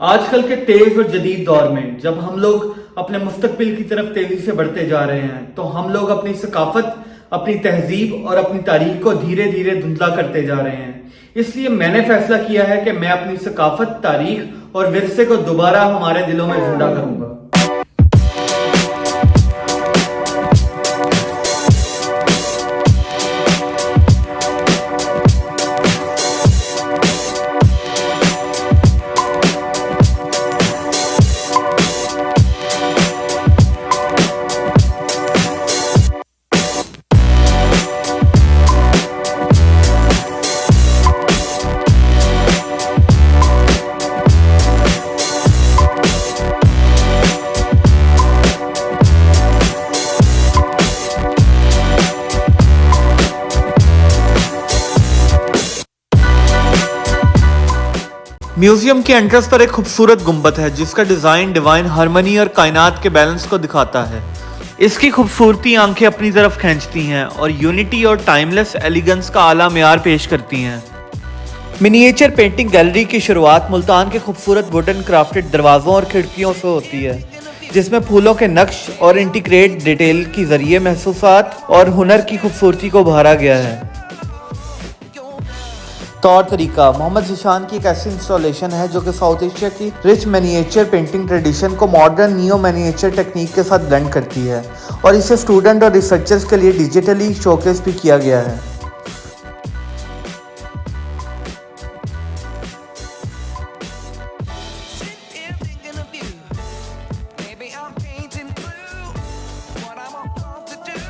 आजकल के तेज और जदीद दौर में जब हम लोग अपने मुस्तकबिल की तरफ तेजी से बढ़ते जा रहे हैं तो हम लोग अपनी सकाफत, अपनी तहजीब और अपनी तारीख को धीरे धीरे धुंधला करते जा रहे हैं। इसलिए मैंने फैसला किया है कि मैं अपनी सकाफत, तारीख और विरसे को दोबारा हमारे दिलों में जिंदा करूंगा। म्यूजियम के एंट्रेंस पर एक खूबसूरत गुंबद है जिसका डिजाइन डिवाइन हार्मनी और कायनात के बैलेंस को दिखाता है। इसकी खूबसूरती आंखें अपनी तरफ खींचती हैं और यूनिटी और टाइमलेस एलिगेंस का आला मेयार पेश करती हैं। मिनिएचर पेंटिंग गैलरी की शुरुआत मुल्तान के खूबसूरत वुडन क्राफ्टेड दरवाजों और खिड़कियों से होती है, जिसमें फूलों के नक्श और इंटीग्रेट डिटेल के जरिए महसूसात और हुनर की खूबसूरती को उभारा गया है। तौर तरीका मोहम्मद ज़ीशान की एक ऐसी इंस्टॉलेशन है जो कि साउथ एशिया की रिच मिनिएचर पेंटिंग ट्रेडिशन को मॉडर्न नियो मिनिएचर टेक्निक के साथ ब्लेंड करती है और इसे स्टूडेंट और रिसर्चर्स के लिए डिजिटली शोकेस भी किया गया है।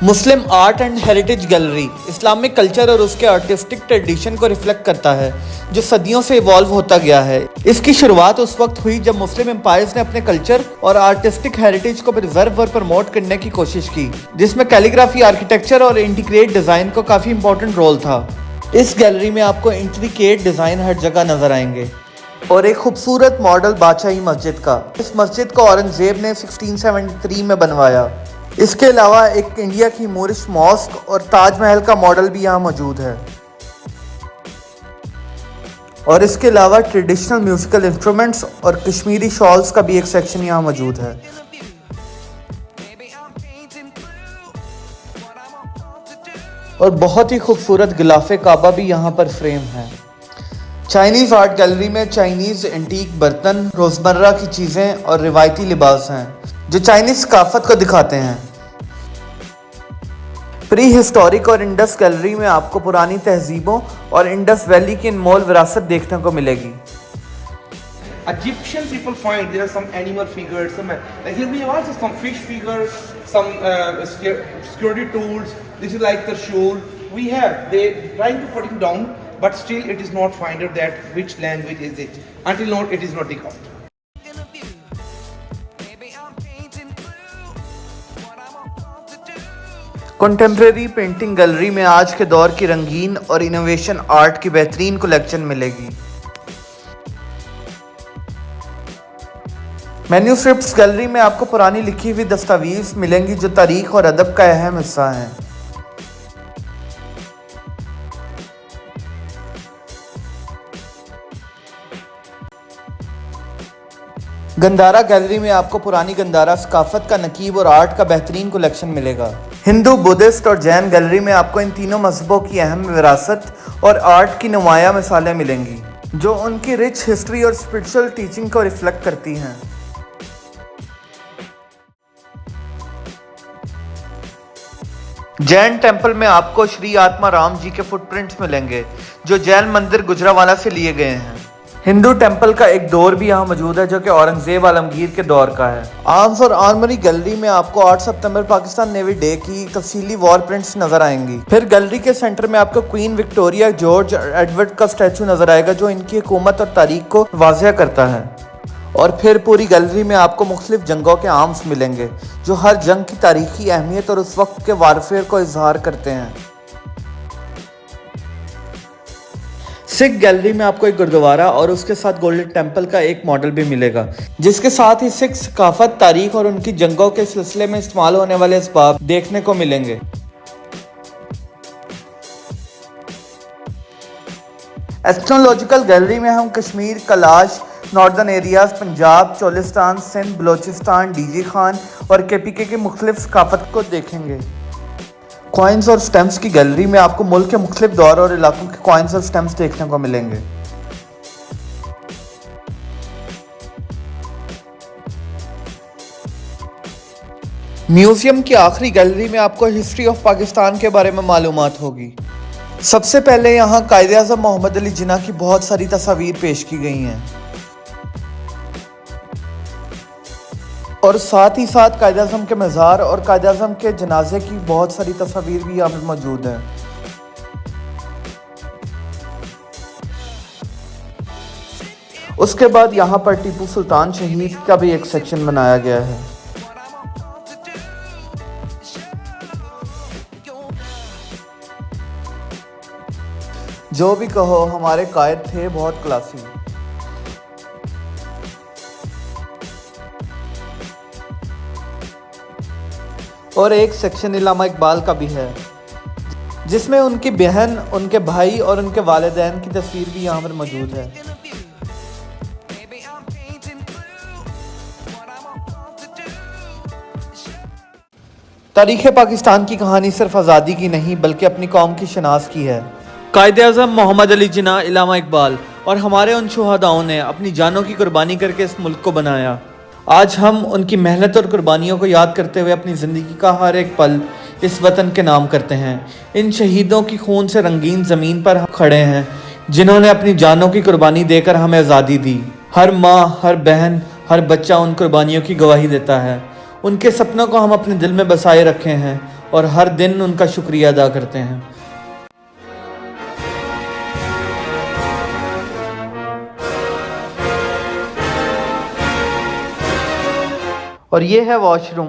Muslim art and heritage gallery Islamic culture और उसके आर्टिस्टिक ट्रेडिशन को रिफ्लेक्ट करता है जो सदियों से इवॉल्व होता गया है। इसकी शुरुआत उस वक्त हुई जब मुस्लिम एम्पायर्स ने अपने कल्चर और आर्टिस्टिक हेरिटेज को प्रिजर्व और प्रमोट करने की कोशिश की, जिसमें कैलीग्राफी, आर्किटेक्चर और इंटीग्रेट डिजाइन को काफी इंपॉर्टेंट रोल था। इस गैलरी में आपको इंट्रिकेट डिजाइन हर जगह नजर आएंगे और एक खूबसूरत मॉडल बादशाही मस्जिद का। इस मस्जिद को औरंगजेब ने 1673 में बनवाया। इसके अलावा एक इंडिया की मोरिश मॉस्क और ताजमहल का मॉडल भी यहाँ मौजूद है और इसके अलावा ट्रेडिशनल म्यूजिकल इंस्ट्रूमेंट्स और कश्मीरी शॉल्स का भी एक सेक्शन यहाँ मौजूद है। और बहुत ही खूबसूरत गिलाफे काबा भी यहाँ पर फ्रेम है। चाइनीज आर्ट गैलरी में चाइनीज एंटीक बर्तन, रोजमर्रा की चीजें और रिवायती लिबास हैं जो चाइनीज सकाफत को दिखाते हैं। प्री हिस्टोरिक और इंडस गैलरी में आपको पुरानी तहजीबों और इंडस वैली की अनमोल विरासत देखने को मिलेगी। Egyptian people find there are some animal figures, like here we have also some fish figures, some security tools. This is like the shawl. We have they trying to put it down, but still it is not find out that which language is it. Until now it is not decoded. Contemporary painting gallery में आज के दौर की रंगीन और innovation art की बेहतरीन collection मिलेगी। मैन्यूस्क्रिप्ट्स गैलरी में आपको पुरानी लिखी हुई दस्तावेज मिलेंगी जो तारीख और अदब का अहम हिस्सा हैं। गंदारा गैलरी में आपको पुरानी गंदारा सकाफत का नकीब और आर्ट का बेहतरीन कलेक्शन मिलेगा। हिंदू, बुद्धिस्ट और जैन गैलरी में आपको इन तीनों मजहबों की अहम विरासत और आर्ट की नुमाया मिसालें मिलेंगी जो उनकी रिच हिस्ट्री और स्पिरिचुअल टीचिंग को रिफ्लेक्ट करती हैं। जैन टेम्पल में आपको श्री आत्मा राम जी के फुटप्रिंट्स मिलेंगे जो जैन मंदिर गुजरावाला से लिए गए हैं। हिंदू टेम्पल का एक डोर भी यहाँ मौजूद है जो कि औरंगजेब आलमगीर के दौर का है। आर्म्स और आर्मरी गैलरी में आपको 8 सितंबर पाकिस्तान नेवी डे की तफसीली वॉर प्रिंट्स नजर आएंगी। फिर गैलरी के सेंटर में आपको क्वीन विक्टोरिया, जॉर्ज एडवर्ड का स्टैचू नजर आएगा जो इनकी हुकूमत और तारीख को वाज़िया करता है। और फिर पूरी गैलरी में आपको मुख्तलिफ जंगों के आर्म्स मिलेंगे जो हर जंग की तारीखी अहमियत और उस वक्त के वारफेयर को इजहार करते हैं। सिख गैलरी में आपको एक गुरुद्वारा और उसके साथ गोल्डन टेम्पल का एक मॉडल भी मिलेगा जिसके साथ ही सिख सकाफत, तारीख और उनकी जंगों के सिलसिले में इस्तेमाल होने वाले असबाब देखने को मिलेंगे। एथनोलॉजिकल गैलरी में हम Kashmir, Kailash, northern areas Punjab, Cholistan, Sindh, Balochistan, DG Khan और केपीके की मुख्तलिफ सकाफत को देखेंगे। कॉइन्स और स्टैम्प्स की गैलरी में आपको मुल्क के मुख्तलिफ दौर और इलाकों के कॉइन्स और स्टैम्प्स देखने को मिलेंगे। म्यूजियम की आखिरी गैलरी में आपको हिस्ट्री ऑफ पाकिस्तान के बारे में मालूमात होगी। सबसे पहले यहाँ कायदे आज़म मोहम्मद अली जिन्ना की बहुत सारी तस्वीर पेश की गई हैं और साथ ही साथ कायदे आज़म के मज़ार और कायदे आज़म के जनाजे की बहुत सारी तस्वीर भी यहाँ पर मौजूद हैं। उसके बाद यहाँ पर टीपू सुल्तान शहीद का भी एक सेक्शन बनाया गया है। जो भी कहो, हमारे कायद थे बहुत क्लासी। और एक सेक्शन इल्लामा इकबाल का भी है जिसमें उनकी बहन, उनके भाई और उनके वालिदैन की तस्वीर भी यहाँ पर मौजूद है। तारीख़ पाकिस्तान की कहानी सिर्फ आज़ादी की नहीं बल्कि अपनी कौम की शनास की है। कायदे आज़म मोहम्मद अली जिन्ना, इल्लामा इकबाल और हमारे उन शुहदाओं ने अपनी जानों की कुर्बानी करके इस मुल्क को बनाया। आज हम उनकी मेहनत और कुर्बानियों को याद करते हुए अपनी ज़िंदगी का हर एक पल इस वतन के नाम करते हैं। इन शहीदों की खून से रंगीन ज़मीन पर हम खड़े हैं जिन्होंने अपनी जानों की कुर्बानी देकर हमें आज़ादी दी। हर माँ, हर बहन, हर बच्चा उन कुर्बानियों की गवाही देता है। उनके सपनों को हम अपने दिल में बसाए रखे हैं और हर दिन उनका शुक्रिया अदा करते हैं। और ये है वॉशरूम।